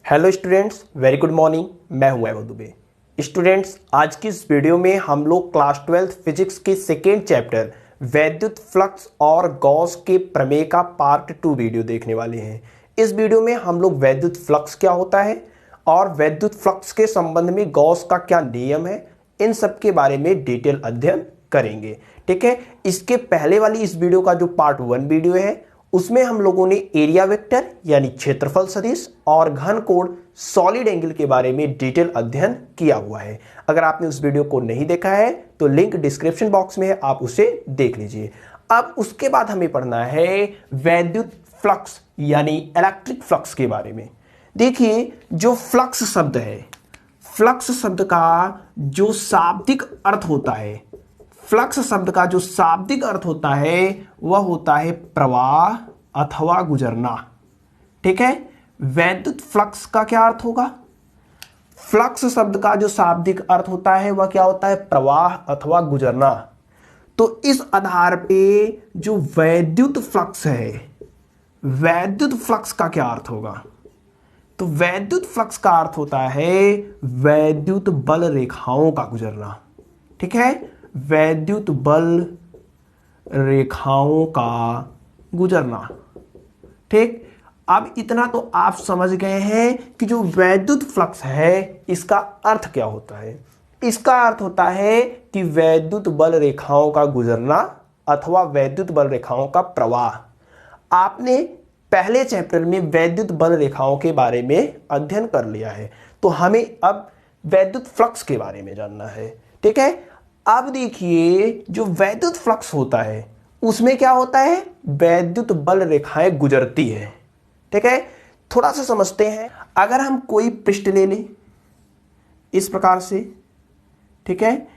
Hello students, very good morning. मैं हूं वैभव Dubey. Students, आज की इस वीडियो में हम लोग क्लास 12 फिजिक्स के सेकेंड चैप्टर वैद्युत फ्लक्स और गॉस के प्रमेय का पार्ट 2 वीडियो देखने वाले हैं। इस वीडियो में हम लोग वैद्युत फ्लक्स क्या होता है और वैद्युत फ्लक्स के संबंध में गॉस का क्या नियम है, इन सब के बारे में डिटेल अध्ययन करेंगे। ठीक है, इसके पहले वाली इस वीडियो का जो पार्ट 1 वीडियो है उसमें हम लोगों ने एरिया वेक्टर यानी क्षेत्रफल सदिश और घन कोण सॉलिड एंगल के बारे में डिटेल अध्ययन किया हुआ है। अगर आपने उस वीडियो को नहीं देखा है तो लिंक डिस्क्रिप्शन बॉक्स में है, आप उसे देख लीजिए। अब उसके बाद हमें पढ़ना है वैद्युत फ्लक्स यानी इलेक्ट्रिक फ्लक्स के बारे में। देखिए, जो फ्लक्स शब्द है, फ्लक्स शब्द का जो शाब्दिक अर्थ होता है, फ्लक्स शब्द का जो शाब्दिक अर्थ होता है वह होता है प्रवाह अथवा गुजरना। ठीक है, वैद्युत फ्लक्स का क्या अर्थ होगा? फ्लक्स शब्द का जो शाब्दिक अर्थ होता है वह क्या होता है? प्रवाह अथवा गुजरना। तो इस आधार पे जो वैद्युत फ्लक्स है, वैद्युत फ्लक्स का क्या अर्थ होगा? तो वैद्युत फ्लक्स का अर्थ होता है वैद्युत बल रेखाओं का गुजरना। ठीक है, वैद्युत बल रेखाओं का गुजरना। ठीक, अब इतना तो आप समझ गए हैं कि जो वैद्युत फ्लक्स है इसका अर्थ क्या होता है। इसका अर्थ होता है कि वैद्युत बल रेखाओं का गुजरना अथवा वैद्युत बल रेखाओं का प्रवाह। आपने पहले चैप्टर में वैद्युत बल रेखाओं के बारे में अध्ययन कर लिया है, तो हमें अब वैद्युत फ्लक्स के बारे में जानना है। ठीक है, अब देखिए, जो वैद्युत फ्लक्स होता है उसमें क्या होता है? वैद्युत बल रेखाएं गुजरती है। ठीक है, थोड़ा सा समझते हैं। अगर हम कोई पृष्ठ ले लें इस प्रकार से, ठीक है,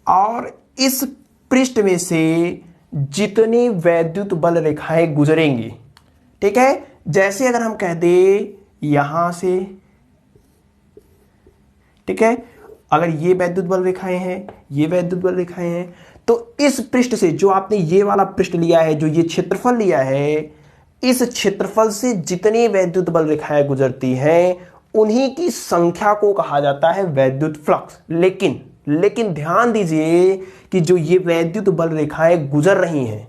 और इस पृष्ठ में से जितनी वैद्युत बल रेखाएं गुजरेंगी, ठीक है, जैसे अगर हम कह दें यहां से, ठीक है, अगर ये वैद्युत बल रेखाएं हैं, ये वैद्युत बल रेखाएं हैं, तो इस पृष्ठ से, जो आपने ये वाला पृष्ठ लिया है, जो ये क्षेत्रफल लिया है, इस क्षेत्रफल से जितनी वैद्युत बल रेखाएं गुजरती हैं उन्हीं की संख्या को कहा जाता है वैद्युत फ्लक्स। लेकिन ध्यान दीजिए कि जो ये वैद्युत बल रेखाएं गुजर रही हैं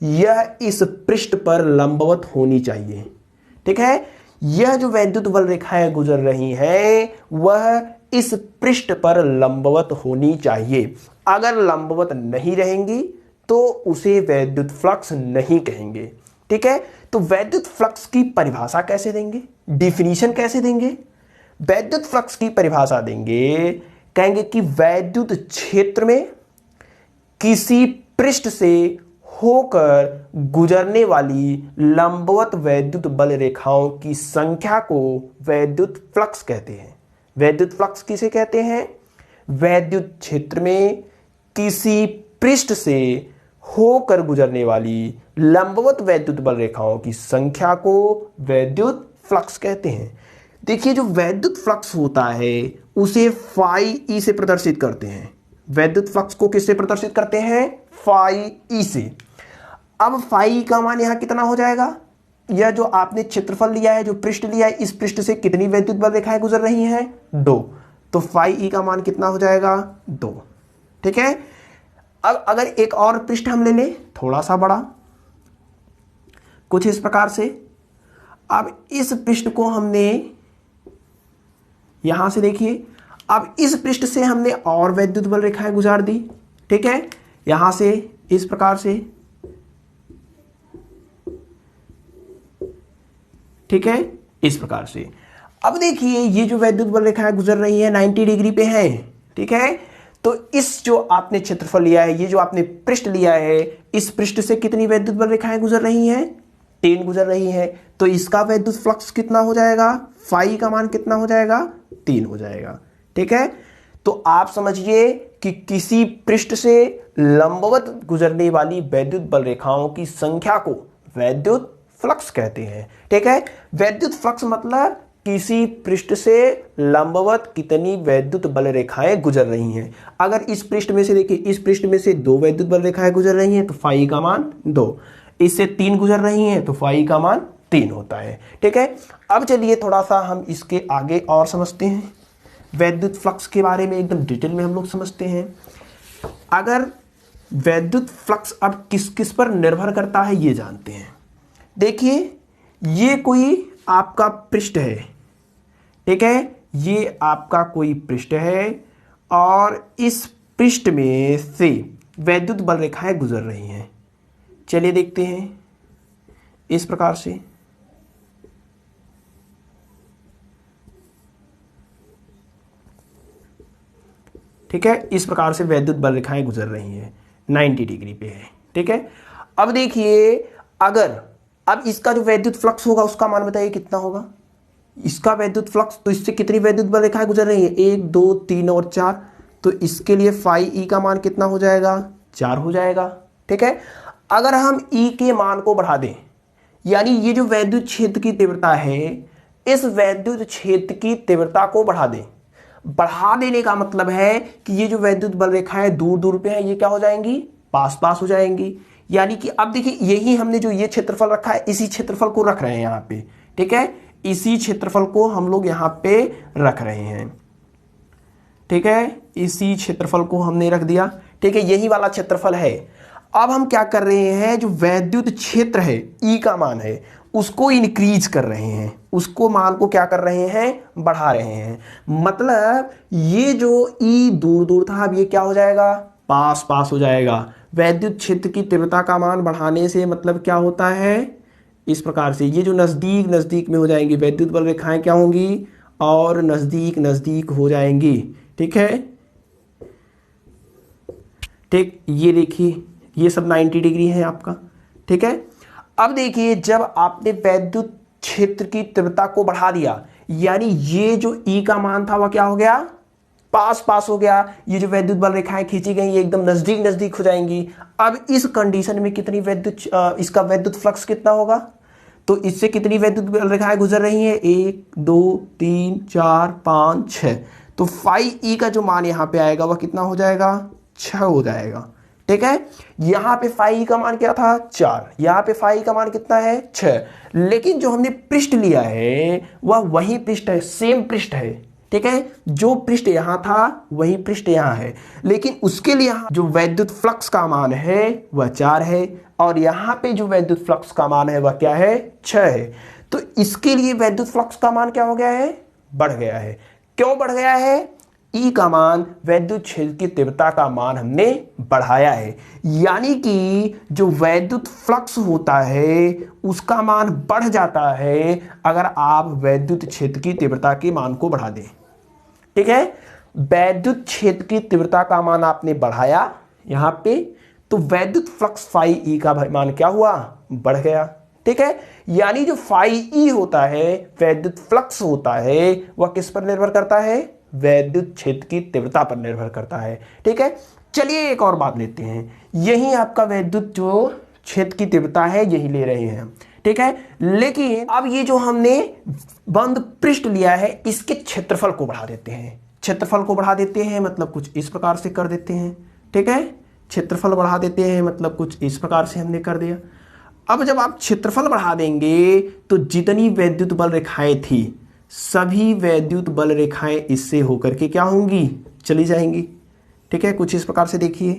यह इस पृष्ठ पर लंबवत होनी चाहिए। ठीक है, यह जो वैद्युत बल रेखाएं गुजर रही हैं वह इस पृष्ठ पर लंबवत होनी चाहिए। अगर लंबवत नहीं रहेंगी तो उसे वैद्युत फ्लक्स नहीं कहेंगे। ठीक है, तो वैद्युत फ्लक्स की परिभाषा कैसे देंगे, डिफिनीशन कैसे देंगे? वैद्युत फ्लक्स की परिभाषा देंगे, कहेंगे कि वैद्युत क्षेत्र में किसी पृष्ठ से होकर गुजरने वाली लंबवत वैद्युत बल रेखाओं की संख्या को वैद्युत फ्लक्स कहते हैं। वैद्युत फ्लक्स किसे कहते हैं? वैद्युत क्षेत्र में किसी पृष्ठ से होकर गुजरने वाली लंबवत वैद्युत बल रेखाओं की संख्या को वैद्युत फ्लक्स कहते हैं। देखिए, जो वैद्युत फ्लक्स होता है उसे फाई ई से प्रदर्शित करते हैं। वैद्युत फ्लक्स को किससे प्रदर्शित करते हैं? फाई ई से। अब फाई का मान यहां कितना हो जाएगा? यह जो आपने क्षेत्रफल लिया है, जो पृष्ठ लिया है, इस पृष्ठ से कितनी वैद्युत बल रेखाएं गुजर रही हैं? 2। तो फाई ई का मान कितना हो जाएगा? 2। ठीक है, अब अगर एक और पृष्ठ हम ले लें थोड़ा सा बड़ा, कुछ इस प्रकार से। अब इस पृष्ठ को हमने यहां से, देखिए, अब इस पृष्ठ से हमने और वैद्युत बल रेखाएं गुजार दी। ठीक है, यहां से इस प्रकार से, ठीक है, इस प्रकार से। अब देखिए, ये जो वैद्युत बल रेखाएं गुजर रही हैं 90 डिग्री पे हैं। ठीक है, तो इस जो आपने क्षेत्रफल लिया है, ये जो आपने पृष्ठ लिया है, इस पृष्ठ से कितनी वैद्युत बल रेखाएं गुजर रही हैं? 3 गुजर रही हैं। तो इसका वैद्युत फ्लक्स कितना हो जाएगा? फाई का मान कितना हो जाएगा? 3 हो जाएगा। ठीक है, तो आप समझिए कि किसी पृष्ठ से लंबवत गुजरने वाली वैद्युत बल रेखाओं की संख्या को वैद्युत फ्लक्स कहते हैं। ठीक है, वैद्युत फ्लक्स मतलब किसी पृष्ठ से लंबवत कितनी वैद्युत बल रेखाएं गुजर रही हैं। अगर इस पृष्ठ में से, देखिए, इस पृष्ठ में से 2 वैद्युत बल रेखाएं गुजर रही हैं तो फाई का मान 2, इससे 3 गुजर रही हैं तो फाई का मान 3 होता है। ठीक है, अब चलिए थोड़ा सा हम इसके आगे और समझते हैं, वैद्युत फ्लक्स के बारे में एकदम डिटेल में हम लोग समझते हैं। अगर वैद्युत फ्लक्स अब किस किस पर निर्भर करता है ये जानते हैं। देखिए, ये कोई आपका पृष्ठ है, ठीक है, ये आपका कोई पृष्ठ है और इस पृष्ठ में से वैद्युत बल रेखाएं गुजर रही हैं। चलिए देखते हैं इस प्रकार से। ठीक है, इस प्रकार से वैद्युत बल रेखाएं गुजर रही हैं, 90 डिग्री पे है। ठीक है, अब देखिए, अगर अब इसका जो वैद्युत फ्लक्स होगा उसका मान बताइए कितना होगा। इसका वैद्युत फ्लक्स, तो इससे कितनी वैद्युत बल रेखाएं गुजर रही हैं, 1 2 3 और 4, तो इसके लिए फाई ई का मान कितना हो जाएगा, 4 हो जाएगा। ठीक है, अगर हम ई के मान को बढ़ा दें, यानी ये जो वैद्युत क्षेत्र की तीव्रता है, इस वैद्युत क्षेत्र की तीव्रता को बढ़ा दें। बढ़ा देने का मतलब है कि ये जो वैद्युत बल रेखाएं दूर दूर पे है, ये क्या हो जाएंगी, पास पास हो जाएंगी। यानी कि अब देखिए, यही हमने जो ये क्षेत्रफल रखा है, इसी क्षेत्रफल को रख रहे हैं यहाँ पे। ठीक है, इसी क्षेत्रफल को हम लोग यहाँ पे रख रहे हैं। ठीक है, इसी क्षेत्रफल को हमने रख दिया। ठीक है, यही वाला क्षेत्रफल है। अब हम क्या कर रहे हैं, जो वैद्युत क्षेत्र है, ई का मान है, उसको इंक्रीज कर रहे हैं, उसको मान को क्या कर रहे हैं, बढ़ा रहे हैं। मतलब ये जो ई दूर दूर था, अब ये क्या हो जाएगा, पास पास हो जाएगा। वैद्युत क्षेत्र की तीव्रता का मान बढ़ाने से मतलब क्या होता है, इस प्रकार से ये जो नजदीक नजदीक में हो जाएंगी, वैद्युत बल रेखाएं क्या होंगी, और नजदीक नजदीक हो जाएंगी। ठीक है, ठीक, ये देखिए, ये सब 90 डिग्री है आपका। ठीक है, अब देखिए, जब आपने वैद्युत क्षेत्र की तीव्रता को बढ़ा दिया, यानी ये जो ई का मान था वह क्या हो गया, पास पास हो गया। ये जो वैद्युत बल रेखाएं खींची गई, ये एकदम नजदीक नजदीक हो जाएंगी। अब इस कंडीशन में कितनी इसका वैद्युत फ्लक्स कितना होगा, तो इससे कितनी वैद्युत बल रेखाएं गुजर रही हैं, 1 2 3 4 5 6, तो फाई ई का जो मान यहाँ पे आएगा वह कितना हो जाएगा, 6 हो जाएगा। ठीक है, यहां पे फाई का मान क्या था, 4, यहां पे फाई का मान कितना है, 6। लेकिन जो हमने पृष्ठ लिया है वह वही पृष्ठ है, सेम पृष्ठ है। ठीक है, जो पृष्ठ यहां था वही पृष्ठ यहां है, लेकिन उसके लिए जो वैद्युत फ्लक्स का मान है वह 4 है, और यहां पे जो वैद्युत फ्लक्स का मान है वह क्या है, 6 है। तो इसके लिए वैद्युत फ्लक्स का मान क्या हो गया है, बढ़ गया है। क्यों बढ़ गया है, ई का मान, वैद्युत क्षेत्र की तीव्रता का मान हमने बढ़ाया है। यानी कि जो वैद्युत फ्लक्स होता है उसका मान बढ़ जाता है अगर आप वैद्युत क्षेत्र की तीव्रता के मान को बढ़ा दें। ठीक है, वैद्युत क्षेत्र की तीव्रता का मान आपने बढ़ाया यहां पे, तो वैद्युत फ्लक्स फाई ई का मान क्या हुआ, बढ़ गया। ठीक है, यानी जो फाई ई होता है, वैद्युत फ्लक्स होता है, वह किस पर निर्भर करता है, वैद्युत क्षेत्र की तीव्रता पर निर्भर करता है। ठीक है, चलिए एक और बात लेते हैं, यही आपका वैद्युत जो क्षेत्र की तीव्रता है यही ले रहे हैं। ठीक है, लेकिन अब ये जो हमने बंद पृष्ठ लिया है, इसके क्षेत्रफल को बढ़ा देते हैं। क्षेत्रफल को बढ़ा देते हैं मतलब कुछ इस प्रकार से कर देते हैं। ठीक है, क्षेत्रफल बढ़ा देते हैं मतलब कुछ इस प्रकार से हमने कर दिया। अब जब आप क्षेत्रफल बढ़ा देंगे तो जितनी वैद्युत बल रेखाएं थी, सभी वैद्युत बल रेखाएं इससे होकर के क्या होंगी, चली जाएंगी। ठीक है, कुछ इस प्रकार से देखिए।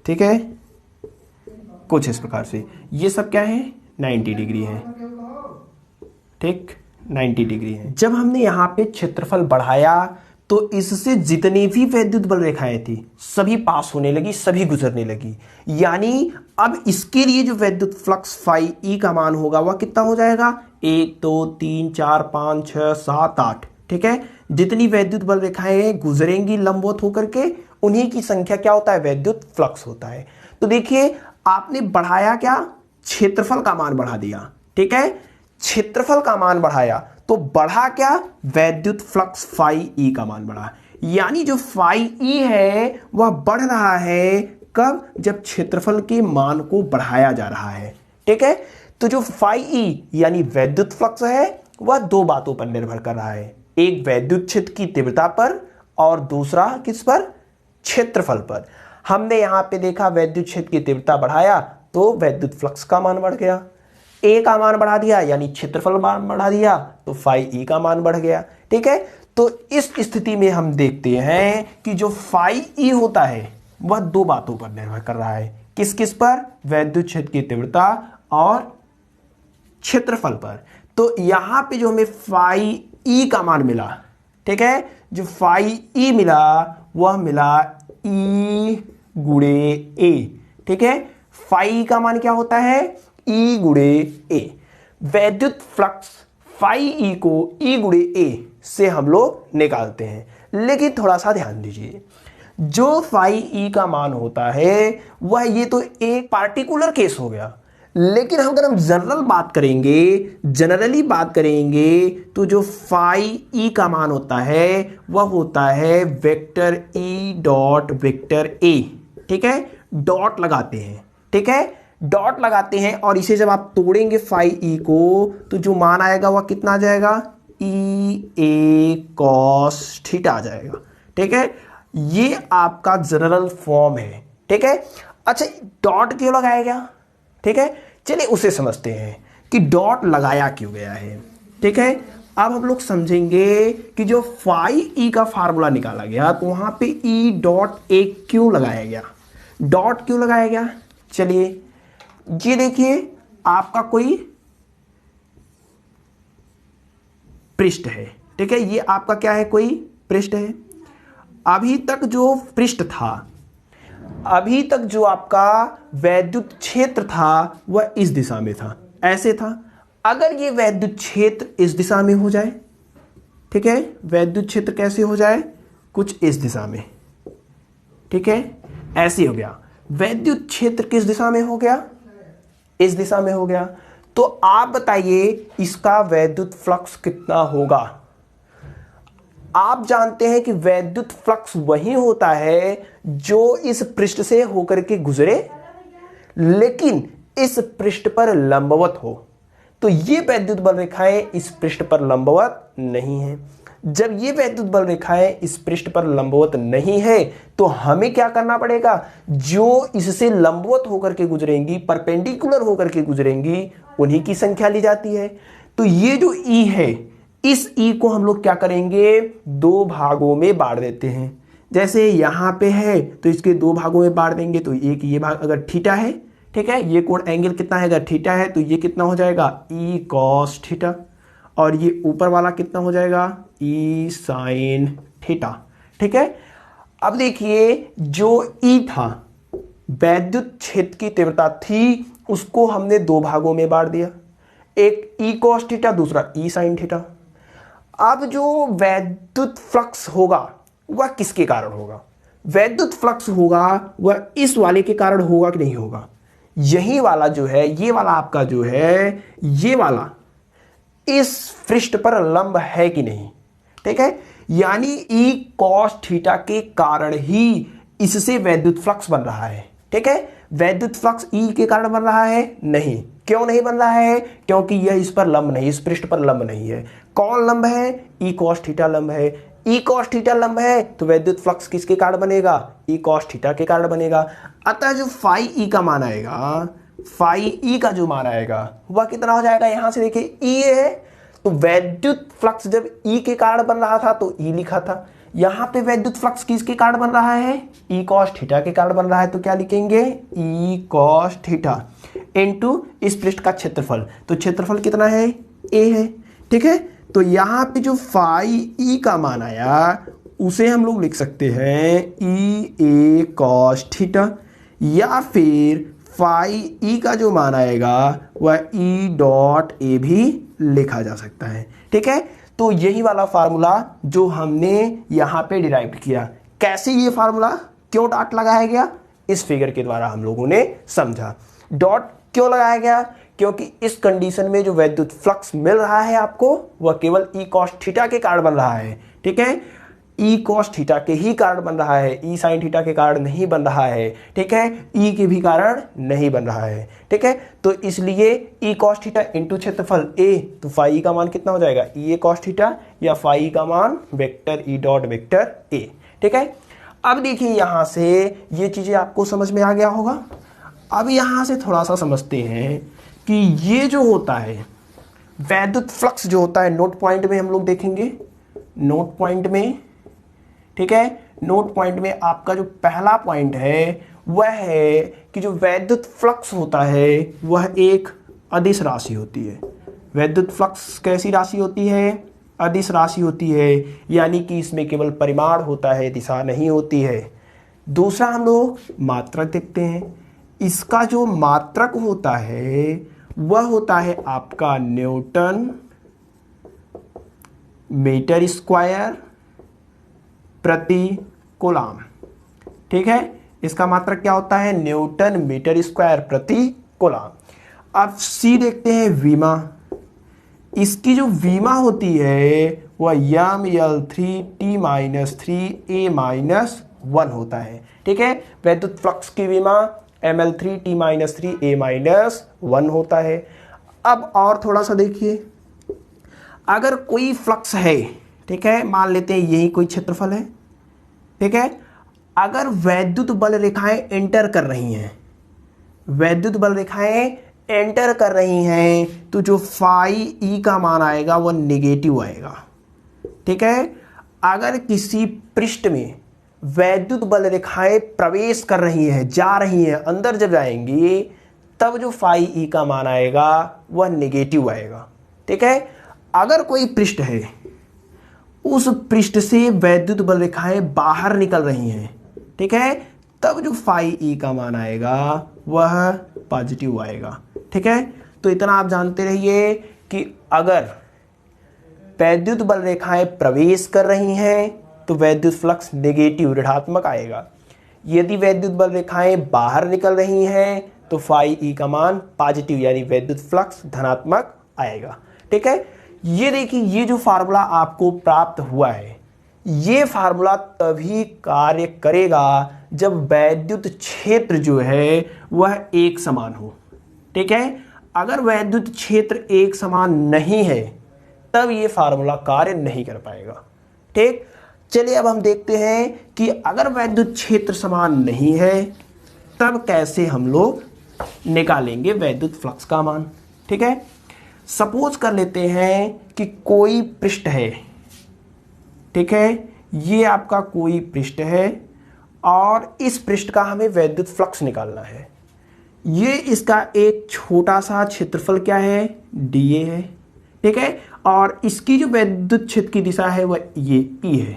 ठीक है, कुछ इस प्रकार से, ये सब क्या है, 90 डिग्री है। ठीक, 90 डिग्री है। जब हमने यहां पे क्षेत्रफल बढ़ाया तो इससे जितनी भी वैद्युत बल रेखाएं थी सभी पास होने लगी, सभी गुजरने लगी। यानी अब इसके लिए जो वैद्युत फ्लक्स फाई ई का मान होगा वह कितना हो जाएगा, 1 2 3 4 5 6 7 8। ठीक है, जितनी वैद्युत बल रेखाएं गुजरेंगी लंबवत होकर के, उन्हीं की संख्या क्या होता है, वैद्युत फ्लक्स होता है। तो देखिए, आपने बढ़ाया क्या, क्षेत्रफल का मान बढ़ा दिया। ठीक है, क्षेत्रफल का मान बढ़ाया तो बढ़ा क्या, वैद्युत फ्लक्स फाई ई का मान बढ़ा। यानी जो फाई ई है वह बढ़ रहा है, कब, जब क्षेत्रफल के मान को बढ़ाया जा रहा है। ठीक है, तो जो फाई ई यानी वैद्युत फ्लक्स है वह दो बातों पर निर्भर कर रहा है, एक वैद्युत क्षेत्र की तीव्रता पर और दूसरा किस पर, क्षेत्रफल पर। हमने यहां पे देखा वैद्युत क्षेत्र की तीव्रता बढ़ाया तो वैद्युत फ्लक्स का मान बढ़ गया, ए का मान बढ़ा दिया यानी क्षेत्रफल मान बढ़ा दिया तो फाई ई का मान बढ़ गया। ठीक है, तो इस स्थिति में हम देखते हैं कि जो फाई ई होता है वह दो बातों पर निर्भर कर रहा है। किस किस पर? वैद्युत क्षेत्र की तीव्रता और क्षेत्रफल पर। तो यहां पे जो हमें फाई ई का मान मिला, ठीक है, जो फाई ई मिला वह मिला ई गुणे ए। ठीक है, फाई का मान क्या होता है? ई गुणे ए। वैद्युत फ्लक्स फाई ई को ई गुणे ए से हम लोग निकालते हैं। लेकिन थोड़ा सा ध्यान दीजिए, जो फाई ई का मान होता है वह ये तो एक पार्टिकुलर केस हो गया, लेकिन अगर हम जनरली बात करेंगे तो जो फाई ई का मान होता है वह होता है vector E dot vector A. ठीक है, डॉट लगाते हैं। ठीक है, डॉट लगाते हैं और इसे जब आप तोड़ेंगे फाई ई को तो जो मान आएगा वह कितना आ जाएगा? ई ए कॉस थीटा आ जाएगा। ठीक है, ये आपका जनरल फॉर्म है। ठीक है, अच्छा डॉट क्यों लगाया गया? ठीक है, चलिए उसे समझते हैं कि डॉट लगाया क्यों गया है। ठीक है, अब हम लोग समझेंगे कि जो फाई ई का फार्मूला निकाला गया तो वहां पे ई डॉट ए क्यों लगाया गया, डॉट क्यों लगाया गया। चलिए ये देखिए, आपका कोई पृष्ठ है। ठीक है, ये आपका क्या है? कोई पृष्ठ है। अभी तक जो पृष्ठ था, अभी तक जो आपका वैद्युत क्षेत्र था वह इस दिशा में था, ऐसे था। अगर ये वैद्युत क्षेत्र इस दिशा में हो जाए, ठीक है, वैद्युत क्षेत्र कैसे हो जाए? कुछ इस दिशा में। ठीक है, ऐसे हो गया। वैद्युत क्षेत्र किस दिशा में हो गया? इस दिशा में हो गया। तो आप बताइए इसका वैद्युत फ्लक्स कितना होगा? आप जानते हैं कि वैद्युत फ्लक्स वही होता है जो इस पृष्ठ से होकर के गुजरे लेकिन इस पृष्ठ पर लंबवत हो। तो ये वैद्युत बल रेखाएं इस पृष्ठ पर लंबवत नहीं है। जब ये वैद्युत बल रेखाएं इस पृष्ठ पर लंबवत नहीं है तो हमें क्या करना पड़ेगा? जो इससे लंबवत होकर के गुजरेंगी, परपेंडिकुलर होकर के गुजरेंगी, उन्हीं की संख्या ली जाती है। तो ये जो ई है, इस ई को हम लोग क्या करेंगे? दो भागों में बांट देते हैं। जैसे यहां पे है तो इसके दो भागों में बांट देंगे। तो एक ये भाग अगर थीटा है, ठीक है, ये कोण एंगल कितना है? अगर थीटा है तो ये कितना हो जाएगा? E cos theta. और ये ऊपर वाला कितना हो जाएगा? ई साइन थीटा। ठीक है, अब देखिए जो ई था, वैद्युत क्षेत्र की तीव्रता थी, उसको हमने दो भागों में बांट दिया, एक ई कॉस थीटा, दूसरा ई साइन थीटा। अब जो वैद्युत फ्लक्स होगा वह किसके कारण होगा? वैद्युत फ्लक्स होगा वह इस वाले के कारण होगा कि नहीं होगा? यही वाला जो है, ये वाला आपका जो है, ये वाला इस पृष्ठ पर लंब है कि नहीं? ठीक है, यानी ई कॉस थीटा के कारण ही इससे वैद्युत फ्लक्स बन रहा है। ठीक है, वैद्युत फ्लक्स ई के कारण बन रहा है? नहीं। क्यों नहीं बन रहा है? क्योंकि यह इस पर लंब नहीं, इस पृष्ठ पर लंब नहीं है। कौन लंब है? ई कॉस थीटा लंब है। ई कॉस थीटा लंब है तो वैद्युत फ्लक्स किसके कारण बनेगा? ई कॉस थीटा के कारण बनेगा। अतः जो फाई ई का मान आएगा, फाई ई का जो मान आएगा वह कितना हो जाएगा? यहां से देखिए ई है, तो वैद्युत फ्लक्स जब ई के कारण बन रहा था तो ई लिखा था। यहां पे वैद्युत फ्लक्स किसके कारण बन रहा है? ई कॉस थीटा के कारण बन रहा है। तो क्या लिखेंगे? ई कॉस थीटा इनटू इस पृष्ठ का क्षेत्रफल। तो क्षेत्रफल कितना है? ए है। ठीक है, तो यहां पे जो फाई ई का मान आया उसे हम लोग लिख सकते हैं ई ए कॉस थीटा, या फिर फाई ई का जो मान आएगा वह ई डॉट ए भी लिखा जा सकता है। ठीक है, तो यही वाला फार्मूला जो हमने यहां पे डिराइव किया। कैसे ये फार्मूला, क्यों डॉट लगाया गया, इस फिगर के द्वारा हम लोगों ने समझा। डॉट क्यों लगाया गया? क्योंकि इस कंडीशन में जो वैद्युत फ्लक्स मिल रहा है आपको वह केवल ई कॉस थीटा के कारण बन रहा है। ठीक है, ई कॉस थीटा के ही कारण बन रहा है, ई साइन थीटा के कारण नहीं बन रहा है। ठीक है, ई के भी कारण नहीं बन रहा है। ठीक है, तो इसलिए ई कॉस थीटा इंटू क्षेत्रफल ए, तो फाई का मान कितना हो जाएगा? ई ए कॉस थीटा, या फाई का मान vector E dot vector A. ठीक है, अब देखिए यहां से ये चीजें आपको समझ में आ गया होगा। अब यहां से थोड़ा सा समझते हैं कि ये जो होता है वैद्युत फ्लक्स जो होता है, नोट पॉइंट में हम लोग देखेंगे, नोट पॉइंट में, ठीक है। नोट पॉइंट में आपका जो पहला पॉइंट है वह है कि जो वैद्युत फ्लक्स होता है वह एक अदिश राशि होती है। वैद्युत फ्लक्स कैसी राशि होती है? अदिश राशि होती है, यानी कि इसमें केवल परिमाण होता है, दिशा नहीं होती है। दूसरा हम लोग मात्रक देखते हैं। इसका जो मात्रक होता है वह होता है आपका न्यूटन मीटर स्क्वायर प्रति कूलम, ठीक है। इसका मात्रक क्या होता है? न्यूटन मीटर स्क्वायर प्रति कूलम। अब सी देखते हैं, विमा। इसकी जो विमा होती है वह ml3t-3a-1 होता है, ठीक है। वैद्युत फ्लक्स की विमा ml3t-3a-1 होता है। अब और थोड़ा सा देखिए, अगर कोई फ्लक्स है, ठीक है, मान लेते हैं यही कोई क्षेत्रफल है, ठीक है। अगर वैद्युत बल रेखाएं एंटर कर रही हैं, वैद्युत बल रेखाएं एंटर कर रही हैं, तो जो फाई ई का मान आएगा वह नेगेटिव आएगा, ठीक है। अगर किसी पृष्ठ में वैद्युत बल रेखाएं प्रवेश कर रही हैं, जा रही हैं, अंदर जब जाएंगी तब जो फाई ई का मान आएगा वह नेगेटिव आएगा, ठीक है। अगर कोई पृष्ठ है, उस पृष्ठ से वैद्युत बल रेखाएं बाहर निकल रही हैं, ठीक है, तब जो फाई ई का मान आएगा वह पॉजिटिव आएगा, ठीक है। तो इतना आप जानते रहिए कि अगर वैद्युत बल रेखाएं प्रवेश कर रही हैं तो वैद्युत फ्लक्स नेगेटिव ऋणात्मक आएगा। यदि वैद्युत बल रेखाएं बाहर निकल रही हैं तो फाई ई का मान पॉजिटिव यानी वैद्युत फ्लक्स धनात्मक आएगा, ठीक है। ये देखिए, ये जो फार्मूला आपको प्राप्त हुआ है, ये फार्मूला तभी कार्य करेगा जब वैद्युत क्षेत्र जो है वह एक समान हो, ठीक है। अगर वैद्युत क्षेत्र एक समान नहीं है तब ये फार्मूला कार्य नहीं कर पाएगा, ठीक। चलिए अब हम देखते हैं कि अगर वैद्युत क्षेत्र समान नहीं है तब कैसे हम लोग निकालेंगे वैद्युत फ्लक्स का मान, ठीक है। सपोज कर लेते हैं कि कोई पृष्ठ है, ठीक है, ये आपका कोई पृष्ठ है और इस पृष्ठ का हमें वैद्युत फ्लक्स निकालना है। ये इसका एक छोटा सा क्षेत्रफल क्या है? dA है, ठीक है। और इसकी जो वैद्युत क्षेत्र की दिशा है वह ये E है,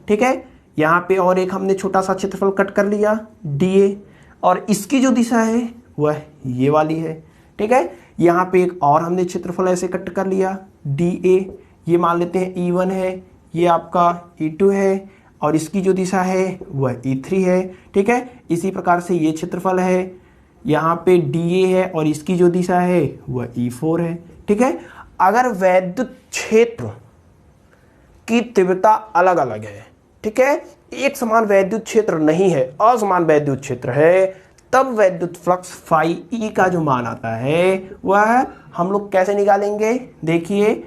ठीक है। यहाँ पे और एक हमने छोटा सा क्षेत्रफल कट कर लिया dA, और इसकी जो दिशा है वह ये वाली है, ठीक है। यहाँ पे एक और हमने क्षेत्रफल ऐसे कट कर लिया dA, ये मान लेते हैं E1 है, ये आपका E2 है, और इसकी जो दिशा है वह E3 है, ठीक है। इसी प्रकार से ये क्षेत्रफल है, यहाँ पे dA है और इसकी जो दिशा है वह E4 है, ठीक है। अगर वैद्युत क्षेत्र की तीव्रता अलग अलग है, ठीक है, एक समान वैद्युत क्षेत्र नहीं है, असमान वैद्युत क्षेत्र है, तब वैद्युत फ्लक्स फाई ई का जो मान आता है वह हम लोग कैसे निकालेंगे? देखिए,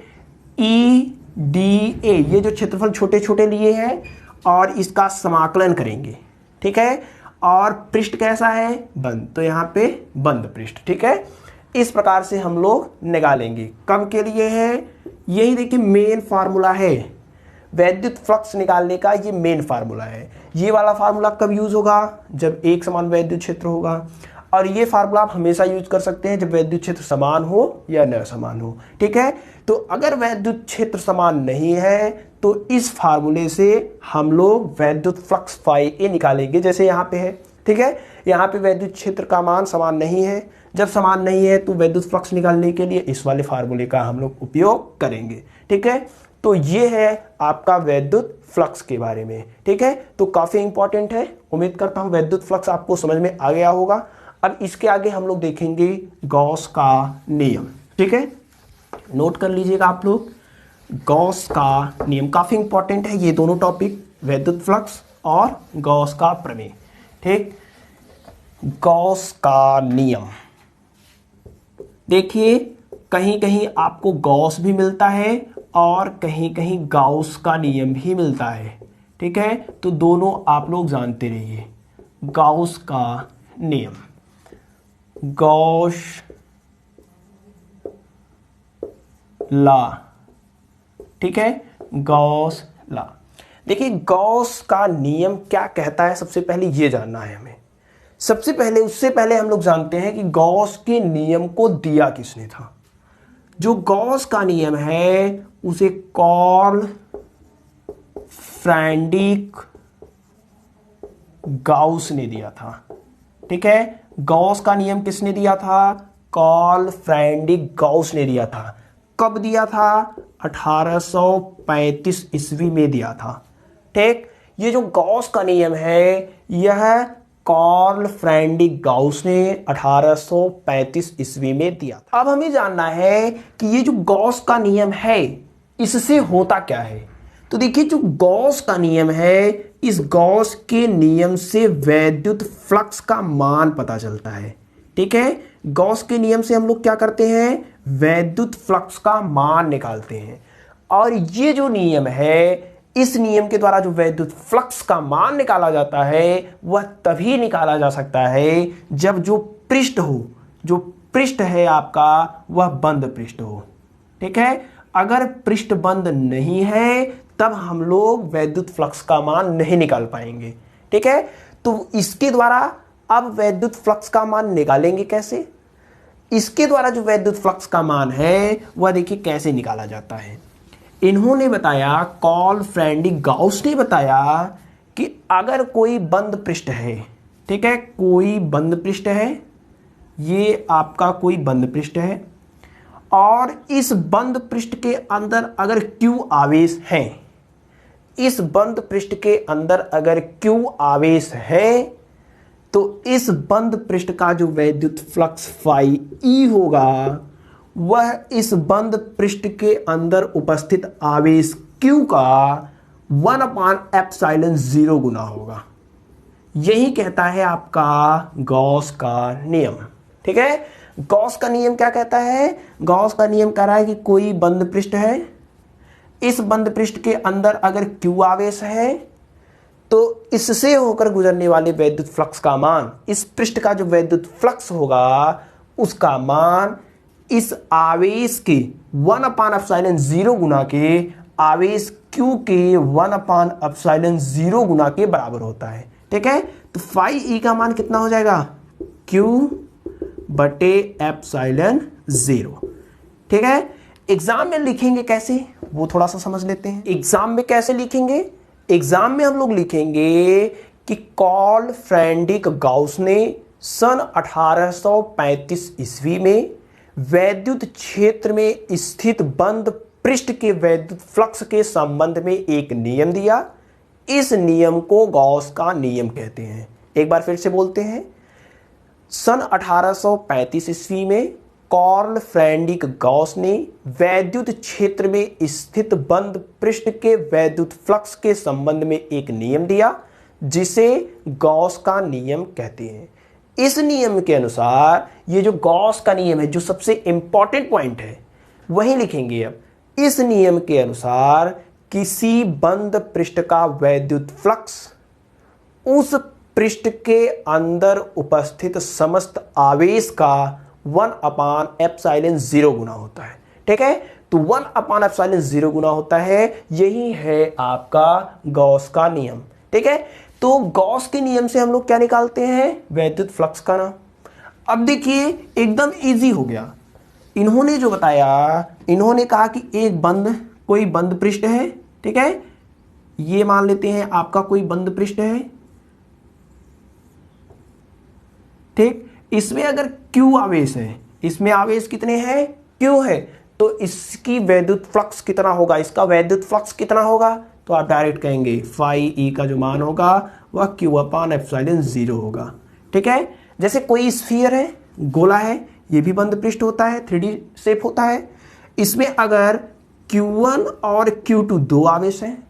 EDA, ये जो क्षेत्रफल छोटे छोटे लिए हैं और इसका समाकलन करेंगे, ठीक है। और पृष्ठ कैसा है? बंद, तो यहाँ पे बंद पृष्ठ, ठीक है। इस प्रकार से हम लोग निकालेंगे। कब के लिए है? यही देखिए मेन फार्मूला है वैद्युत फ्लक्स निकालने का, ये मेन फार्मूला है। ये वाला फार्मूला कब यूज होगा? जब एक समान वैद्युत क्षेत्र होगा। और ये फार्मूला आप हमेशा यूज कर सकते हैं जब वैद्युत क्षेत्र समान हो या न समान हो, ठीक है। तो अगर वैद्युत क्षेत्र समान नहीं है तो इस फार्मूले से हम लोग वैद्युत फ्लक्स फाई ए निकालेंगे, जैसे यहाँ पे है, ठीक है। यहाँ पे वैद्युत क्षेत्र का मान समान नहीं है, जब समान नहीं है तो वैद्युत फ्लक्स निकालने के लिए इस वाले फार्मूले का हम लोग उपयोग करेंगे, ठीक है। तो ये है आपका वैद्युत फ्लक्स के बारे में, ठीक है। तो काफी इंपॉर्टेंट है, उम्मीद करता हूं वैद्युत फ्लक्स आपको समझ में आ गया होगा। अब इसके आगे हम लोग देखेंगे गॉस का नियम, ठीक है। नोट कर लीजिएगा आप लोग, गॉस का नियम काफी इंपॉर्टेंट है, ये दोनों टॉपिक, वैद्युत फ्लक्स और गॉस का प्रमेय, ठीक। गॉस का नियम देखिए, कहीं कहीं आपको गॉस भी मिलता है और कहीं कहीं गाउस का नियम भी मिलता है, ठीक है। तो दोनों आप लोग जानते रहिए। गाउस का नियम, गॉस लॉ, ठीक है, गॉस लॉ। देखिए गॉस का नियम क्या कहता है, सबसे पहले ये जानना है हमें। सबसे पहले, उससे पहले हम लोग जानते हैं कि गॉस के नियम को दिया किसने था। जो गॉस का नियम है उसे कार्ल फ्रेडरिक गाउस ने दिया था, ठीक है। गॉस का नियम किसने दिया था? कार्ल फ्रेडरिक गाउस ने दिया था। कब दिया था? 1835 ईस्वी में दिया था, ठीक। ये जो गॉस का नियम है यह कार्ल फ्रेडरिक गाउस ने 1835 ईस्वी में दिया था। अब हमें जानना है कि ये जो गॉस का नियम है इससे होता क्या है। तो देखिए जो गॉस का नियम है, इस गॉस के नियम से वैद्युत फ्लक्स का मान पता चलता है, ठीक है। गॉस के नियम से हम लोग क्या करते हैं? वैद्युत फ्लक्स का मान निकालते हैं। और ये जो नियम है, इस नियम के द्वारा जो वैद्युत फ्लक्स का मान निकाला जाता है वह तभी निकाला जा सकता है जब जो पृष्ठ हो, जो पृष्ठ है आपका वह बंद पृष्ठ हो, ठीक है। अगर पृष्ठ बंद नहीं है तब हम लोग वैद्युत फ्लक्स का मान नहीं निकाल पाएंगे, ठीक है। तो इसके द्वारा अब वैद्युत फ्लक्स का मान निकालेंगे कैसे? इसके द्वारा जो वैद्युत फ्लक्स का मान है वह देखिए कैसे निकाला जाता है। इन्होंने बताया, कार्ल फ्रेडरिक गाउस ने बताया कि अगर कोई बंद पृष्ठ है, ठीक है, कोई बंद पृष्ठ है, ये आपका कोई बंद पृष्ठ है और इस बंद पृष्ठ के अंदर अगर Q आवेश है, इस बंद पृष्ठ के अंदर अगर Q आवेश है तो इस बंद पृष्ठ का जो वैद्युत फ्लक्स फाई E होगा वह इस बंद पृष्ठ के अंदर उपस्थित आवेश Q का 1/ε0 गुना होगा। यही कहता है आपका गॉस का नियम, ठीक है। गॉस का नियम क्या कहता है? गॉस का नियम कह रहा है कि कोई बंद पृष्ठ है, इस बंद पृष्ठ के अंदर अगर Q आवेश है तो इससे होकर गुजरने वाले वैद्युत फ्लक्स का मान, इस पृष्ठ का जो वैद्युत फ्लक्स होगा उसका मान इस आवेश के 1/ε0 गुना के आवेश Q के 1/ε0 गुना के बराबर होता है, ठीक है। तो फाई E का मान कितना हो जाएगा? Q/ε0, ठीक है। एग्जाम में लिखेंगे कैसे वो थोड़ा सा समझ लेते हैं। एग्जाम में कैसे लिखेंगे? एग्जाम में हम लोग लिखेंगे कि कार्ल फ्रेडरिक गाउस ने सन 1835 ईस्वी में वैद्युत क्षेत्र में स्थित बंद पृष्ठ के वैद्युत फ्लक्स के संबंध में एक नियम दिया। इस नियम को गॉस का नियम कहते हैं। एक बार फिर से बोलते हैं। सन 1835 ईस्वी में कार्ल फ्रेडरिक गाउस ने वैद्युत क्षेत्र में स्थित बंद पृष्ठ के वैद्युत फ्लक्स के संबंध में एक नियम दिया जिसे गॉस का नियम कहते हैं। इस नियम के अनुसार, ये जो गॉस का नियम है, जो सबसे इंपॉर्टेंट पॉइंट है वही लिखेंगे अब। इस नियम के अनुसार किसी बंद पृष्ठ का वैद्युत फ्लक्स उस पृष्ठ के अंदर उपस्थित समस्त आवेश का 1/ε0 गुना होता है, ठीक है। तो 1/ε0 गुना होता है, यही है आपका गॉस का नियम, ठीक है। तो गॉस के नियम से हम लोग क्या निकालते हैं? वैद्युत फ्लक्स का नाम। अब देखिए एकदम इजी हो गया। इन्होंने जो बताया, इन्होंने कहा कि एक कोई बंद पृष्ठ है, ठीक है, ये मान लेते हैं आपका कोई बंद पृष्ठ है, ठीक। इसमें अगर Q आवेश है, इसमें आवेश कितने हैं? Q है, तो इसकी वैद्युत फ्लक्स कितना होगा? इसका वैद्युत फ्लक्स कितना होगा? तो आप डायरेक्ट कहेंगे फाई E का जो मान होगा वह Q/ε0 होगा, ठीक है। जैसे कोई स्फीयर है, गोला है, ये भी बंद पृष्ठ होता है, 3D शेप होता है। इसमें अगर Q1 और Q2 दो आवेश हैं,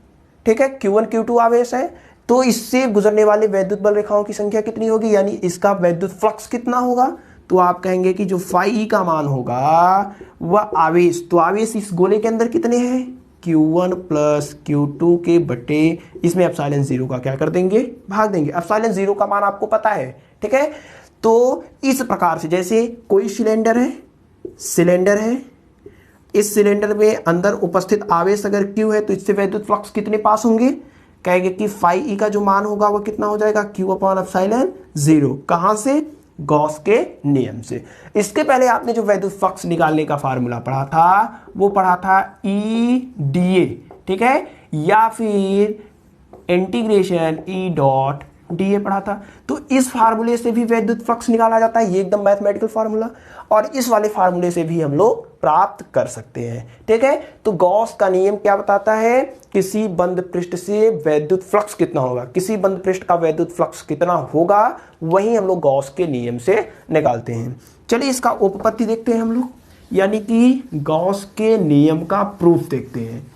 ठीक है, Q1 Q2 आवेश है, तो इससे गुजरने वाले वैद्युत बल रेखाओं की संख्या कितनी होगी, यानी इसका वैद्युत फ्लक्स कितना होगा? तो आप कहेंगे कि जो फाई E का मान होगा वह आवेश, तो आवेश इस गोले के अंदर कितने हैं? Q1 + Q2 के बटे इसमें ε0 का क्या कर देंगे? भाग देंगे। ε0 का मान आपको पता है, ठीक है। तो इस प्रकार से, जैसे कोई सिलेंडर है, इस सिलेंडर में अंदर उपस्थित आवेश अगर Q है तो इससे वैद्युत फ्लक्स कितने पास होंगे, कहेंगे कि फाई ई का जो मान होगा वो कितना हो जाएगा, Q/ε0। कहां से, गॉस के नियम से। इसके पहले आपने जो वैद्युत फ्लक्स निकालने का फार्मूला पढ़ा था वो पढ़ा था EdA, ठीक है, या फिर इंटीग्रेशन E.dA पढ़ा था। तो इस फार्मूले से भी वैद्युत फ्लक्स निकाला जाता है, ये एकदम मैथमेटिकल फार्मूला, और इस वाले फार्मूले से भी हम लोग प्राप्त कर सकते हैं, ठीक है। तो गॉस का नियम क्या बताता है, किसी बंद पृष्ठ से वैद्युत फ्लक्स कितना होगा, किसी बंद पृष्ठ का वैद्युत फ्लक्स कितना होगा, वही हम लोग गॉस के नियम से निकालते हैं। चलिए इसका उपपत्ति देखते हैं हम लोग, यानी कि गॉस के नियम का प्रूफ देखते हैं।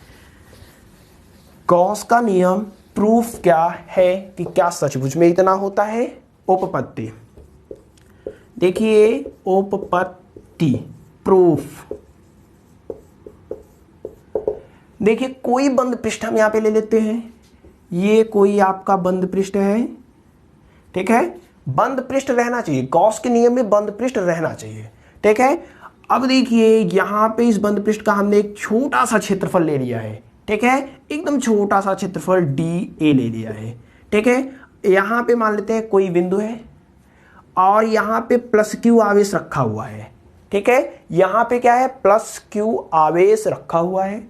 गॉस का नियम प्रूफ क्या है कि क्या सचमुच में इतना होता है। उपपत्ति देखिए, उपपत्ति प्रूफ, देखिए कोई बंद पृष्ठ हम यहां पे ले लेते हैं, ये कोई आपका बंद पृष्ठ है, ठीक है, बंद पृष्ठ रहना चाहिए, गॉस के नियम में बंद पृष्ठ रहना चाहिए, ठीक है। अब देखिए यहां पे इस बंद पृष्ठ का हमने एक छोटा सा क्षेत्रफल ले लिया है, ठीक है, एकदम छोटा सा क्षेत्रफल DA ले लिया है, ठीक है। यहां पे मान लेते हैं कोई बिंदु है और यहां पे +Q आवेश रखा हुआ है, ठीक है, यहां पे क्या है, +Q आवेश रखा हुआ है।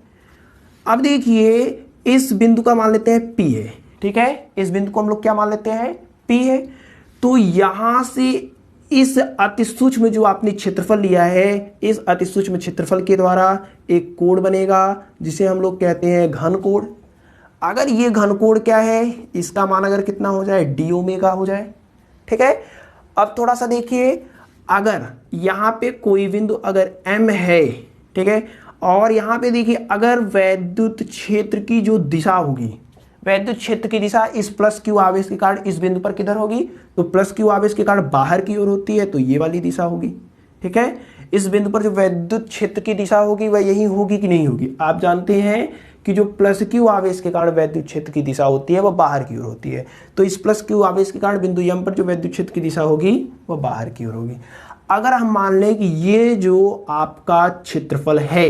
अब देखिए इस बिंदु का मान लेते हैं P है, ठीक है, इस बिंदु को हम लोग क्या मान लेते हैं, P है। तो यहां से इस अति सूक्ष्म जो आपने क्षेत्रफल लिया है, इस अति सूक्ष्म क्षेत्रफल के द्वारा एक कोण बनेगा जिसे हम लोग कहते हैं घन कोण। अगर ये घन कोण क्या है, इसका मान अगर कितना हो जाए, d हो जाए, ठीक है। अब थोड़ा सा देखिए, अगर यहां पे कोई बिंदु अगर M है, ठीक है, और यहां पे देखिए अगर वैद्युत क्षेत्र की जो दिशा होगी, वैद्युत क्षेत्र की दिशा इस +Q आवेश के कारण इस बिंदु पर किधर होगी, तो +Q आवेश के कारण बाहर की ओर होती है, तो ये वाली दिशा होगी, ठीक है। इस बिंदु पर जो वैद्युत क्षेत्र की दिशा होगी वह यही होगी कि नहीं होगी, आप जानते हैं कि जो +Q आवेश के कारण वैद्युत क्षेत्र की दिशा होती है वह बाहर की ओर होती है। तो इस +Q आवेश के कारण बिंदु M पर जो वैद्युत क्षेत्र की दिशा होगी वह बाहर की ओर होगी। अगर हम मान लें कि ये जो आपका क्षेत्रफल है,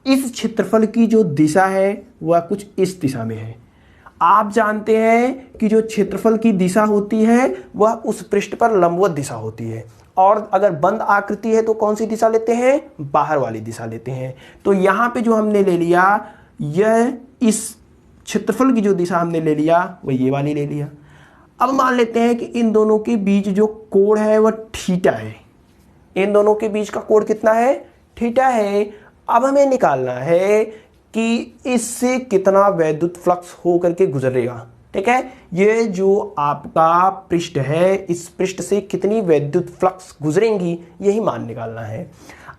इस क्षेत्रफल की जो दिशा है वह कुछ इस दिशा में है, आप जानते हैं कि जो क्षेत्रफल की दिशा होती है वह उस पृष्ठ पर लंबवत दिशा होती है, और अगर बंद आकृति है तो कौन सी दिशा लेते हैं, बाहर वाली दिशा लेते हैं। तो यहाँ पे जो हमने ले लिया, यह इस क्षेत्रफल की जो दिशा हमने ले लिया वह ये वाली ले लिया। अब मान लेते हैं कि इन दोनों के बीच जो कोण है वह थीटा है, इन दोनों के बीच का कोण कितना है, थीटा है। अब हमें निकालना है कि इससे कितना वैद्युत फ्लक्स हो करके गुजरेगा, ठीक है। ये जो आपका पृष्ठ है, इस पृष्ठ से कितनी वैद्युत फ्लक्स गुजरेंगी, यही मान निकालना है।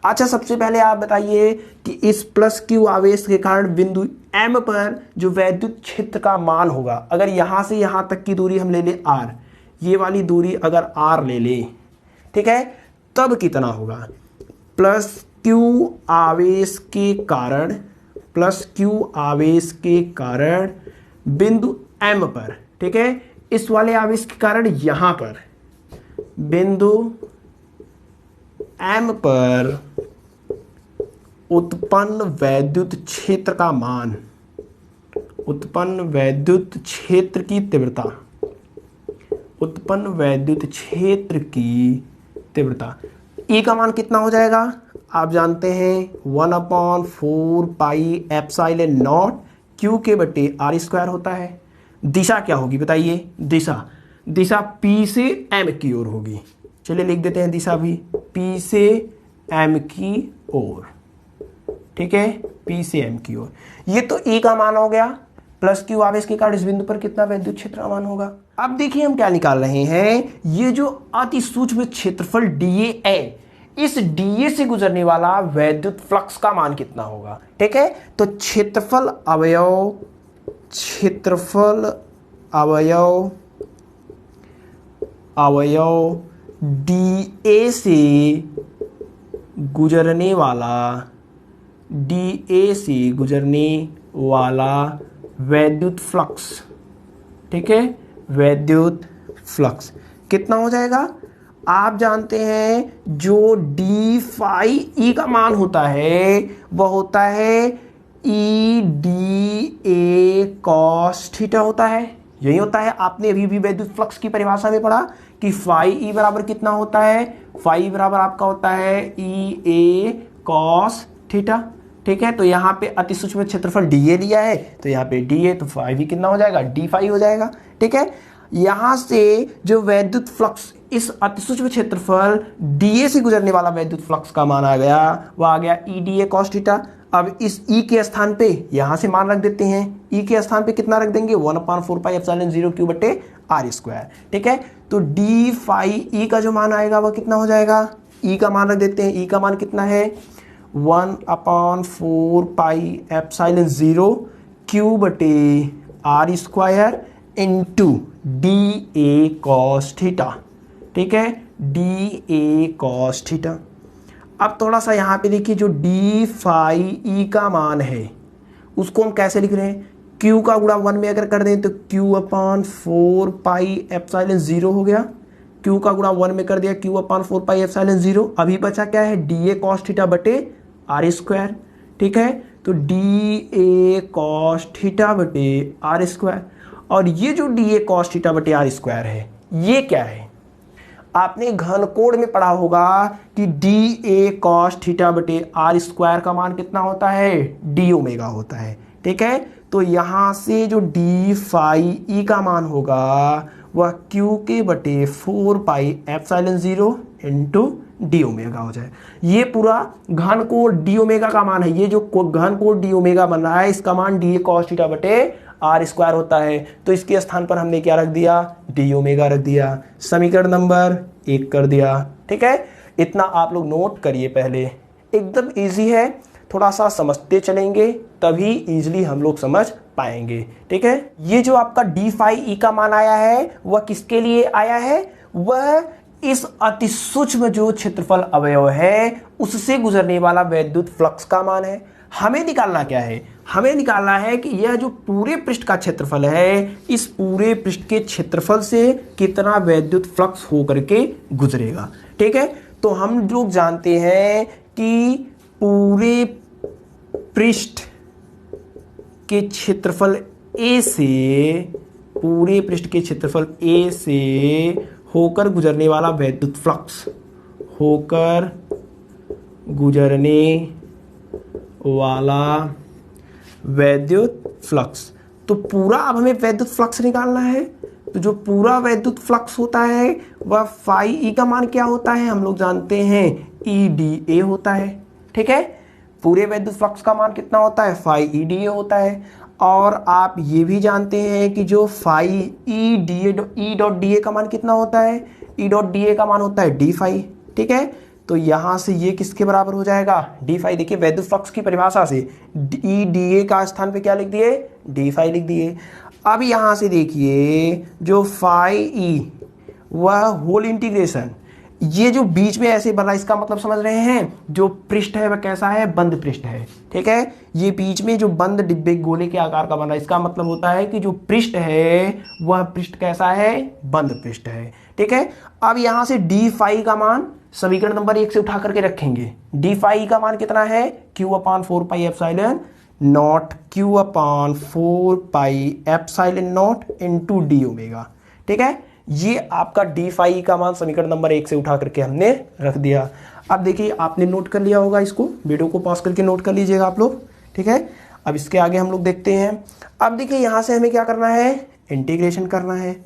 अच्छा, सबसे पहले आप बताइए कि इस +Q आवेश के कारण बिंदु M पर जो वैद्युत क्षेत्र का मान होगा, अगर यहां से यहां तक की दूरी हम ले ले R, ये वाली दूरी अगर R ले ले, ठीक है, तब कितना होगा, +Q आवेश के कारण, +Q आवेश के कारण बिंदु M पर, ठीक है, इस वाले आवेश के कारण यहां पर बिंदु M पर उत्पन्न वैद्युत क्षेत्र का मान, उत्पन्न वैद्युत क्षेत्र की तीव्रता, उत्पन्न वैद्युत क्षेत्र की तीव्रता, E का मान कितना हो जाएगा, आप जानते हैं 1/4πε0 Q के बटे R² होता है। दिशा क्या होगी बताइए, दिशा P से M की ओर होगी। चलिए लिख देते हैं दिशा भी, P से M की ओर, ठीक है, P से M की ओर। ये तो E का मान हो गया, +Q आवेश के कारण इस बिंदु पर कितना वैद्युत क्षेत्र का मान होगा। अब देखिए हम क्या निकाल रहे हैं, ये जो अति सूक्ष्म क्षेत्रफल DA है, इस DA से गुजरने वाला वैद्युत फ्लक्स का मान कितना होगा, ठीक है। तो क्षेत्रफल अवयव DA से गुजरने वाला वैद्युत फ्लक्स, ठीक है, वैद्युत फ्लक्स कितना हो जाएगा। आप जानते हैं जो डी फाई ई का मान होता है वह होता है E D a cos theta होता है। यही होता है, आपने अभी भी वैद्युत फ्लक्स की परिभाषा में पढ़ा कि फाई ई बराबर कितना होता है, फाई बराबर आपका होता है ई ए कॉस थीटा। ठीक है, तो यहाँ पे अति सूक्ष्म क्षेत्रफल डी ए लिया है, तो यहाँ पे डी ए, तो फाई भी कितना हो जाएगा, डी फाई हो जाएगा। ठीक है, यहाँ से जो वैद्युत फ्लक्स, इस अति सूक्ष्म क्षेत्रफल डीए से गुजरने वाला वैद्युत फ्लक्स का मान आ गया, वो आ गया E D a cos theta. अब इस ई के स्थान पे यहाँ से मान रख देते हैं, ई के स्थान पे कितना रख देंगे, 1/4 पाई एप्सिलॉन 0 क्यू बटे आर स्क्वायर। ठीक है, तो डी फाई ई का जो मान आएगा वह कितना हो जाएगा, ई का मान रख देते हैं, ई का मान कितना है 1/4 पाई एप्सिलॉन 0 क्यू बटे r square into d a cos theta. ठीक है, डी ए कॉस थीटा। अब थोड़ा सा यहाँ पे देखिए, जो डी फाई ई का मान है उसको हम कैसे लिख रहे हैं, क्यू का गुणा 1 में अगर कर दें तो Q/4 पाई एप्सिलॉन 0 हो गया, क्यू का गुणा 1 में कर दिया Q/4 पाई एप्सिलॉन 0। अभी बचा क्या है, डी ए कॉस थीटा बटे आर स्क्वायर। ठीक है, तो डी ए कॉस थीटा बटे आर स्क्वायर। और ये जो डी ए कॉस थीटा बटे आर स्क्वायर है, ये क्या है, आपने घनकोण में पढ़ा होगा कि डी ए कॉस थीटा बटे आर स्क्वायर का मान कितना होता है, डी ओमेगा होता है। ठीक है, तो यहां से जो डी फाई ई का मान होगा वह क्यू के बटे 4 पाई एप्सिलॉन 0 इंटू डी ओमेगा हो जाए। ये पूरा घनकोण डी ओमेगा का मान है, ये जो घनकोण डी ओमेगा बन रहा है इसका मान डी ए कॉस थीटा बटे आर स्क्वायर होता है। तो इसके स्थान पर हमने क्या रख दिया, डी ओमेगा रख दिया, समीकरण नंबर 1 कर दिया। ठीक है, इतना आप लोग नोट करिए, पहले एकदम इजी है, थोड़ा सा समझते चलेंगे तभी इजीली हम लोग समझ पाएंगे। ठीक है, ये जो आपका डी फाई ई का मान आया है वह किसके लिए आया है, वह इस अति सूक्ष्म जो क्षेत्रफल अवयव है उससे गुजरने वाला वैद्युत फ्लक्स का मान है। हमें निकालना क्या है, हमें निकालना है कि यह जो पूरे पृष्ठ का क्षेत्रफल है, इस पूरे पृष्ठ के क्षेत्रफल से कितना वैद्युत फ्लक्स होकर के गुजरेगा। ठीक है, तो हम लोग जानते हैं कि पूरे पृष्ठ के क्षेत्रफल ए से, पूरे पृष्ठ के क्षेत्रफल ए से होकर गुजरने वाला वैद्युत फ्लक्स, होकर गुजरने वाला वैद्युत फ्लक्स, तो पूरा अब हमें वैद्युत फ्लक्स निकालना है। तो जो पूरा वैद्युत फ्लक्स होता है वह फाई ई का मान क्या होता है, हम लोग जानते हैं ई डी ए होता है। ठीक है, पूरे वैद्युत फ्लक्स का मान कितना होता है, फाई ई डी ए होता है। और आप ये भी जानते हैं कि जो phi e dot d a का मान कितना होता है, ई डॉट डी ए का मान होता है डी फाई। ठीक है, तो यहां से ये किसके बराबर हो जाएगा, डी फाई। देखिए वैद्युत फ्लक्स की परिभाषा से ई डी ए का स्थान पे क्या लिख दिए, डी फाई लिख दिए। अब यहां से देखिए जो फाई ई वह होल इंटीग्रेशन, ये जो बीच में ऐसे बना, इसका मतलब समझ रहे हैं, जो पृष्ठ है वह कैसा है, बंद पृष्ठ है। ठीक है, ये बीच में जो बंद डिब्बे गोले के आकार का बना, इसका मतलब होता है कि जो पृष्ठ है वह पृष्ठ कैसा है, बंद पृष्ठ है। ठीक है, अब यहां से डी फाई का मान समीकरण नंबर 1 से उठा करके रखेंगे। डी फाई का मान कितना है, Q/4 pi epsilon not, Q/4 pi epsilon not into D omega. ठीक है, ये आपका डी फाई का मान समीकरण नंबर 1 से उठा करके हमने रख दिया। अब देखिए आपने नोट कर लिया होगा, इसको वीडियो को पॉज करके नोट कर लीजिएगा आप लोग। ठीक है, अब इसके आगे हम लोग देखते हैं। अब देखिए यहां से हमें क्या करना है, इंटीग्रेशन करना है।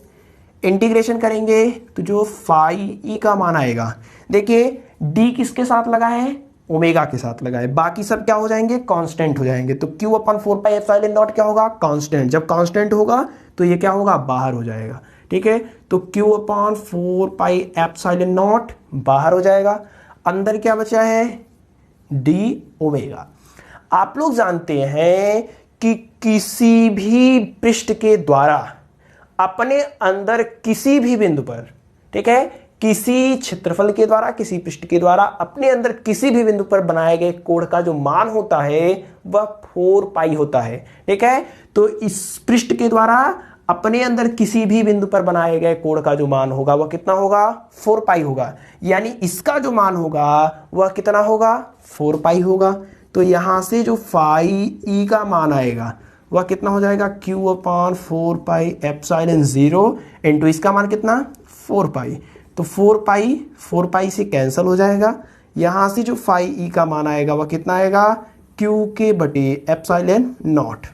इंटीग्रेशन करेंगे तो जो फाई ई का मान आएगा, देखिए डी किसके साथ लगा है, ओमेगा के साथ लगा है, बाकी सब क्या हो जाएंगे, कांस्टेंट हो जाएंगे। तो Q/4 पाई एप्सिलॉन नॉट क्या होगा, कांस्टेंट। जब कांस्टेंट होगा तो ये क्या होगा, बाहर हो जाएगा। ठीक है, तो Q/4 पाई एप्सिलॉन नॉट बाहर हो जाएगा, अंदर क्या बचा है, डी ओमेगा। आप लोग जानते हैं कि किसी भी पृष्ठ के द्वारा अपने अंदर किसी भी बिंदु पर, ठीक है, किसी क्षेत्रफल के द्वारा, किसी पृष्ठ के द्वारा अपने अंदर किसी भी बिंदु पर बनाए गए कोण का जो मान होता है वह 4 पाई होता है। ठीक है, तो इस पृष्ठ के द्वारा अपने अंदर किसी भी बिंदु पर बनाए गए कोण का जो मान होगा वह कितना होगा 4 पाई होगा, यानी इसका जो मान होगा वह कितना होगा 4 पाई होगा। तो यहां से जो फाई ई का मान आएगा वह कितना हो जाएगा Q/4 पाई एप्सिलॉन 0 इंटू इसका मान कितना 4 पाई। तो 4 पाई से कैंसिल हो जाएगा, यहां से जो फाई ई का मान आएगा वह कितना आएगा Q के बटे एप्सिलॉन नॉट।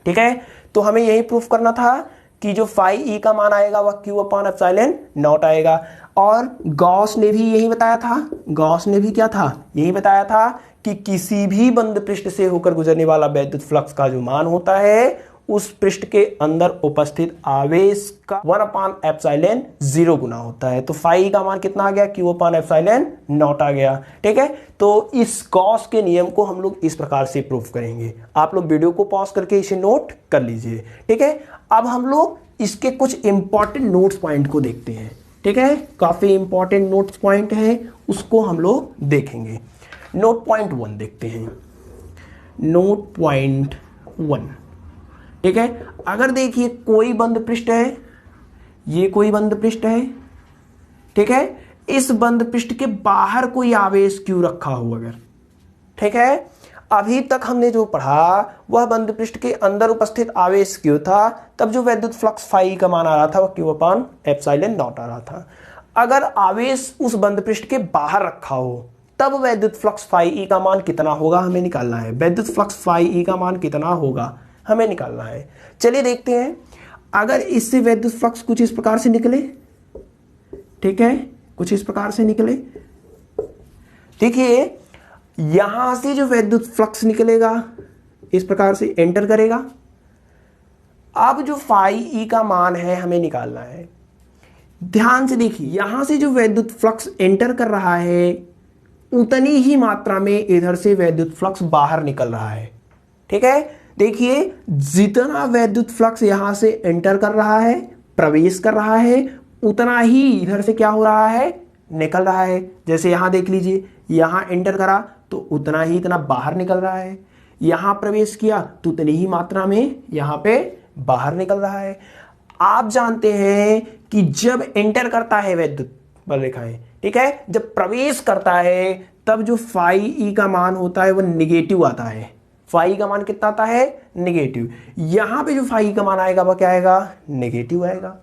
ठीक है, तो हमें यही प्रूफ करना था कि जो फाई ई का मान आएगा वह Q/एप्सिलॉन नॉट आएगा। और गॉस ने भी यही बताया था, गॉस ने भी क्या था यही बताया था कि किसी भी बंद पृष्ठ से होकर गुजरने वाला वैद्युत फ्लक्स का जो मान होता है उस पृष्ठ के अंदर उपस्थित आवेश का 1/एप्सिलॉन 0 गुना होता है। तो फाई का मान कितना आ गया Q/एप्सिलॉन नॉट आ गया। ठीक है, तो इस गॉस के नियम को हम लोग इस प्रकार से प्रूफ करेंगे। आप लोग वीडियो को पॉज करके इसे नोट कर लीजिए। ठीक है, अब हम लोग इसके कुछ इंपॉर्टेंट नोट्स पॉइंट को देखते हैं। ठीक है, काफी इंपॉर्टेंट नोट्स पॉइंट है, उसको हम लोग देखेंगे। नोट पॉइंट 1 देखते हैं। नोट पॉइंट 1, ठीक है, अगर देखिए कोई बंद पृष्ठ है, ये कोई बंद पृष्ठ है। ठीक है, इस बंद पृष्ठ के बाहर कोई आवेश क्यू रखा हो अगर, ठीक है, अभी तक हमने जो पढ़ा वह बंद पृष्ठ के अंदर उपस्थित आवेश क्यू था, तब जो वैद्युत फ्लक्स फाई का मान आ रहा था वह Q/एप्सिलॉन नॉट आ रहा था। अगर आवेश उस बंद पृष्ठ के बाहर रखा हो तब वैद्युत फ्लक्स फाई ई का मान कितना होगा हमें निकालना है। वैद्युत फ्लक्स फाई ई का मान कितना होगा हमें निकालना है। चलिए देखते हैं, अगर इससे वैद्युत फ्लक्स कुछ इस प्रकार से निकले, ठीक है, कुछ इस प्रकार से निकले। देखिए यहां से जो वैद्युत फ्लक्स निकलेगा इस प्रकार से एंटर करेगा। अब जो फाई ई का मान है हमें निकालना है। ध्यान से देखिए, यहां से जो वैद्युत फ्लक्स एंटर कर रहा है उतनी ही मात्रा में इधर से वैद्युत फ्लक्स बाहर निकल रहा है। ठीक है, देखिए जितना वैद्युत फ्लक्स यहां से एंटर कर रहा है, प्रवेश कर रहा है, उतना ही इधर से क्या हो रहा है, निकल रहा है। जैसे यहां देख लीजिए, यहां एंटर करा तो उतना ही इतना बाहर निकल रहा है, यहां प्रवेश किया तो उतनी ही मात्रा में यहां पे बाहर निकल रहा है। आप जानते हैं कि जब एंटर करता है वैद्युत बल रेखाएं, ठीक है, जब प्रवेश करता है तब जो फाई ई का मान होता है वह निगेटिव आता है। फाई का मान कितना आता है, निगेटिव। यहां पे जो फाई का मान आएगा वह क्या आएगा, निगेटिव आएगा।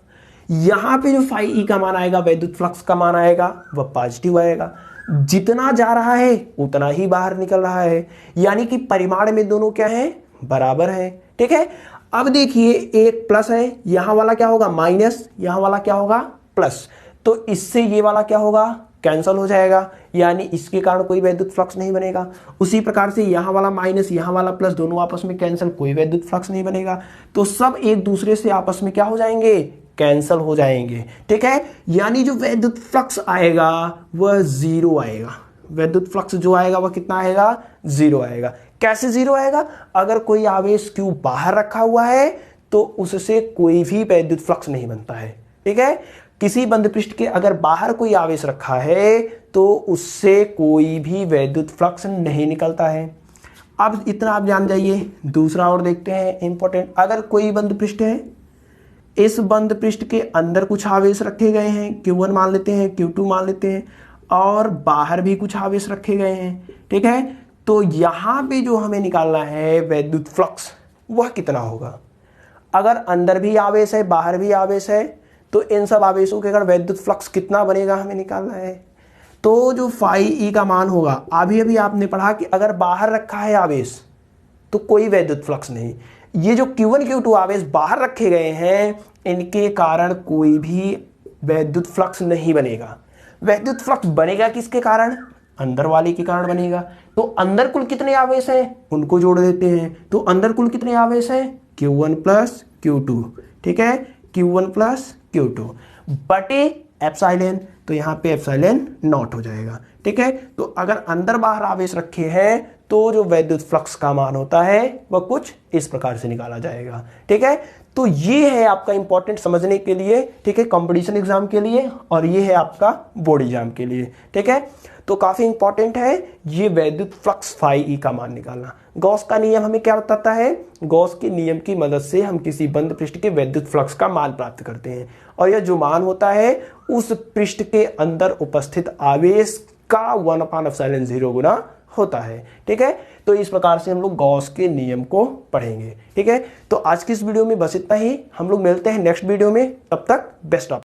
यहां पे जो फाई ई का मान आएगा, वैद्युत फ्लक्स का मान आएगा वह पॉजिटिव आएगा। जितना जा रहा है उतना ही बाहर निकल रहा है, यानी कि परिमाण में दोनों क्या है, बराबर है। ठीक है, अब देखिए एक प्लस है, यहां वाला क्या होगा माइनस, यहां वाला क्या होगा प्लस, तो इससे ये वाला क्या होगा, कैंसल हो जाएगा, यानी इसके कारण कोई वैद्युत फ्लक्स नहीं बनेगा। उसी प्रकार से यहां वाला माइनस यहां वाला प्लस दोनों आपस में कैंसल, कोई वैद्युत फ्लक्स नहीं बनेगा। तो सब एक दूसरे से आपस में क्या हो जाएंगे, कैंसल हो जाएंगे। ठीक है, यानी जो वैद्युत फ्लक्स आएगा वह 0 आएगा। वैद्युत फ्लक्स जो आएगा वह कितना आएगा, 0 आएगा। कैसे 0 आएगा, अगर कोई आवेश क्यू बाहर रखा हुआ है तो उससे कोई भी वैद्युत फ्लक्स नहीं बनता है। ठीक है, किसी बंद पृष्ठ के अगर बाहर कोई आवेश रखा है तो उससे कोई भी वैद्युत फ्लक्स नहीं निकलता है। अब इतना आप जान जाइए। दूसरा और देखते हैं इंपॉर्टेंट, अगर कोई बंद पृष्ठ है, इस बंद पृष्ठ के अंदर कुछ आवेश रखे गए हैं, Q1 मान लेते हैं, Q2 मान लेते हैं, और बाहर भी कुछ आवेश रखे गए हैं। ठीक है, तो यहां पे जो हमें निकालना है वैद्युत फ्लक्स वह कितना होगा। अगर अंदर भी आवेश है बाहर भी आवेश है तो इन सब आवेशों के कारण वैद्युत फ्लक्स कितना बनेगा हमें निकालना है। तो जो फाई ई का मान होगा, अभी आपने पढ़ा कि अगर बाहर रखा है आवेश तो कोई वैद्युत फ्लक्स नहीं। ये जो Q1 Q2 आवेश बाहर रखे गए हैं इनके कारण कोई भी वैद्युत फ्लक्स नहीं बनेगा। वैद्युत फ्लक्स बनेगा किसके कारण, अंदर वाले के कारण बनेगा। तो अंदर कुल कितने आवेश हैं उनको जोड़ देते हैं। तो अंदर कुल कितने आवेश हैं, Q1 प्लस Q2। ठीक है, Q1 प्लस Q2 बटे एप्सिलॉन, तो यहां पे एप्सिलॉन नॉट हो जाएगा। ठीक है, तो अगर अंदर बाहर आवेश रखे हैं तो जो वैद्युत फ्लक्स का मान होता है वह कुछ इस प्रकार से निकाला जाएगा। ठीक है, तो ये है आपका इंपॉर्टेंट समझने के लिए, ठीक है, कंपटीशन एग्जाम के लिए, और ये है आपका बोर्ड एग्जाम के लिए। ठीक है, तो काफी इंपॉर्टेंट है ये वैद्युत फ्लक्स फाई ई का मान निकालना। गॉस का नियम हमें क्या बताता है? गॉस के नियम की मदद से हम किसी बंद पृष्ठ के वैद्युत फ्लक्स का मान प्राप्त करते हैं, और यह जो मान होता है उस पृष्ठ के अंदर उपस्थित आवेश का 1/ε0 गुना होता है। ठीक है, तो इस प्रकार से हम लोग गॉस के नियम को पढ़ेंगे। ठीक है, तो आज की इस वीडियो में बस इतना ही। हम लोग मिलते हैं नेक्स्ट वीडियो में, तब तक बेस्ट ऑफ।